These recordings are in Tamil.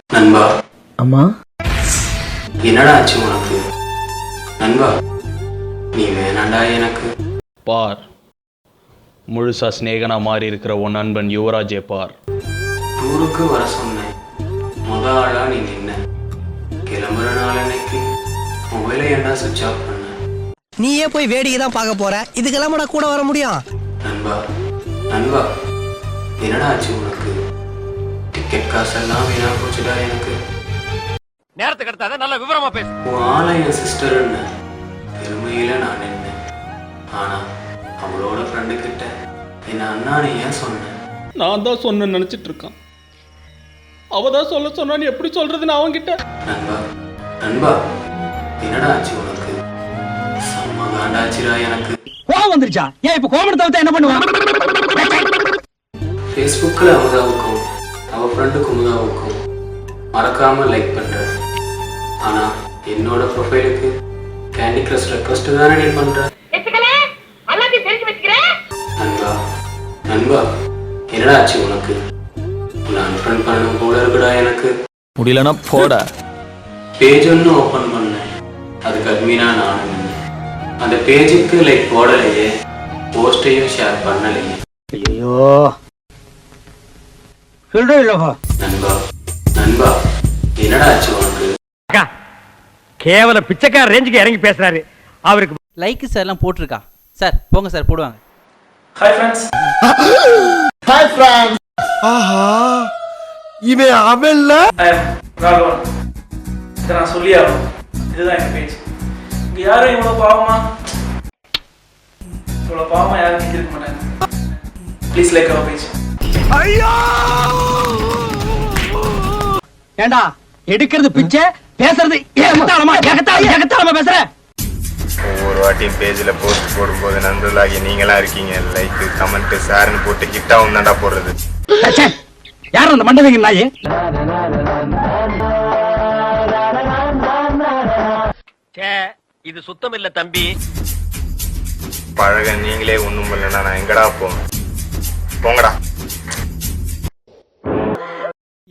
நண்பா. அம்மா என்னடா ஆச்சு உனக்கு? நண்பா நீ வேணாண்டா எனக்கு. பார், முழுசா ஸ்நேகனா மாறி இருக்கிற உன் நண்பன் யுவராஜே பார். டூருக்கு வர சொன்னேன், முத ஆளா நீ நின்ன. கிளம்புற நாள் அன்னைக்கு மொபைலை ஏன்டா சுவிட்ச் ஆஃப் பண்ண? நீயே போய் வேடிக்கை தான் பார்க்க போற, இதுக்கெல்லாம் கூட வர முடியும்? நண்பா நண்பா என்னடா ஆச்சு உனக்கு? டிக்கெட் காசெல்லாம் வீணா போச்சுடா எனக்கு. நேரத்துக்கு எடுத்தாத நல்ல விவரமா பேசு. உன் ஆளை என் சிஸ்டர்ன்னு பெருமையில நான் நின்னேன். ஆனா அவளோட ஃப்ரெண்டு கிட்ட என்ன அண்ணான்னு ஏன் சொன்னேன்? நான் தான் சொன்ன நினைச்சிட்டு இருக்கான். அவ தான் சொல்ல சொன்னான்னு எப்படி சொல்றதுன்னு அவன்கிட்ட. நண்பா நண்பா என்னடா ஆச்சு உனக்கு? செம்ம காண்டாச்சுடா எனக்கு. கோவம் வந்துருச்சா? ஏன் இப்ப கோவம் தவிர்த்தா என்ன பண்ணுவான்? ஃபேஸ்புக்கில் அமுதாவுக்கும் அவள் ஃப்ரெண்டு குமுதாவுக்கும் மறக்காமல் லைக் பண்ணுறேன். ஆனால் என்னோட ப்ரொஃபைலுக்கு கேண்டி கிரஷ் ரெக்வஸ்ட் தானே நீ பண்ணுற. நண்பா நண்பா என்னடா ஆச்சு உனக்கு? உன்னை அன்ஃப்ரெண்ட் பண்ணணும் போல இருக்குடா எனக்கு. முடியலன்னா போட. பேஜ் ஒன்று ஓப்பன் பண்ணேன், அதுக்கு அட்மினா நானும் நின்னேன். அந்த பேஜுக்கு லைக் போடலையே, போஸ்டையும் ஷேர் பண்ணலையே. ஐயோ சொல்றே இல்லப்பா. நண்பா நண்பா என்னடா ஆச்சு உனக்கு? கேவல பிச்சைக்கார ரேஞ்சுக்கு இறங்கி பேசுறாரு. அவருக்கு லைக் சார் எல்லாம் போட்டிருக்கா சார், போங்க சார் போடுவாங்க. Hi friends. Hi friends. ஆஹா இவன் அவன்ல ராகவன், இதை நான் சொல்லி ஆகணும். இதுதான் என் பேச்சு. இங்க யாரும் இவ்வளவு பாவமா யாரும் இருக்க மாட்டாங்க. Please like our page. ஏண்டா எடுக்கிறது பிச்சை, பேசுறது ஏகத்தாளமா பேசுற. ஒவ்வொரு வாட்டியும் பேஜில் போஸ்ட் போடும்போது நண்பர்களாகி நீங்களா இருக்கீங்க. லைக் கமெண்ட் ஷேர்னு போட்டு கிட்டாவும் தாண்டா போடுறது. யார் அந்த மண்டபங்க நாயே? இது சுத்தம் இல்ல தம்பி. பழக நீங்களே ஒண்ணும் இல்லைன்னா நான் எங்கடா போவேன்? போங்கடா.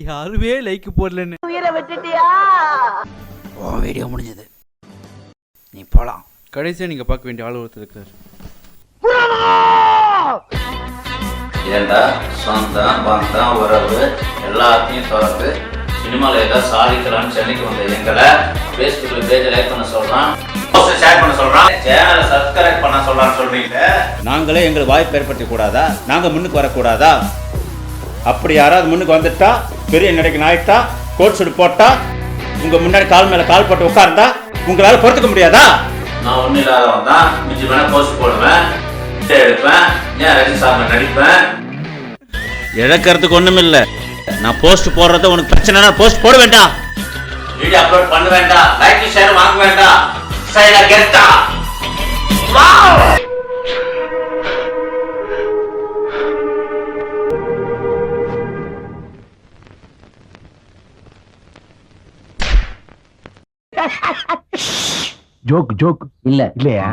யாருமே லைக் போடலன்னு வீடியோ முடிஞ்சது. நீ போலாம். கடைசியா நீங்க பார்க்க வேண்டிய ஆள் ஒருத்தர் இருக்காரு. ஏண்டா சொந்தம் பந்தம் உறவு எல்லாத்தையும் தொடர்ந்து சினிமாவில் ஏதாவது சாதிக்கலாம்னு சென்னைக்கு வந்த எங்களை ஃபேஸ்புக்கில் பேஜை லைக் பண்ண சொல்கிறான், போஸ்டர் ஷேர் பண்ண சொல்கிறான், சேனலை சப்ஸ்கிரைப் பண்ண சொல்கிறான்னு சொல்கிறீங்க. நாங்களே எங்களுக்கு வாய்ப்பு ஏற்படுத்த கூடாதா? நாங்கள் முன்னுக்கு வரக்கூடாதா? அப்படி யாராவது முன்னுக்கு வந்துட்டா, பெரிய நடிகன் ஆயிட்டா, கோட் சூட் போட்டா, உங்கள் முன்னாடி கால் மேலே கால் போட்டு உட்கார்ந்தா உங்களால் பொறுத்துக்க முடியாதா? நான் ஒன்றும் இல்லாதவன் தான். மிஞ்சி வேணா போஸ்ட் போடுவேன், எடுப்பேன், ஏன் ரஜினி சார் நடிப்பேன். இழக்கிறதுக்கு ஒன்றும் இல்லை. நான் போஸ்ட் போடுறத உனக்கு பிரச்சனைனா போஸ்ட் போட வேண்டாம், வீடியோ அப்லோட் பண்ண வேண்டாம், லைக் ஷேர் வாங்க வேண்டாம். சைடா கெட்டா ஜோக் இல்ல இல்லையா?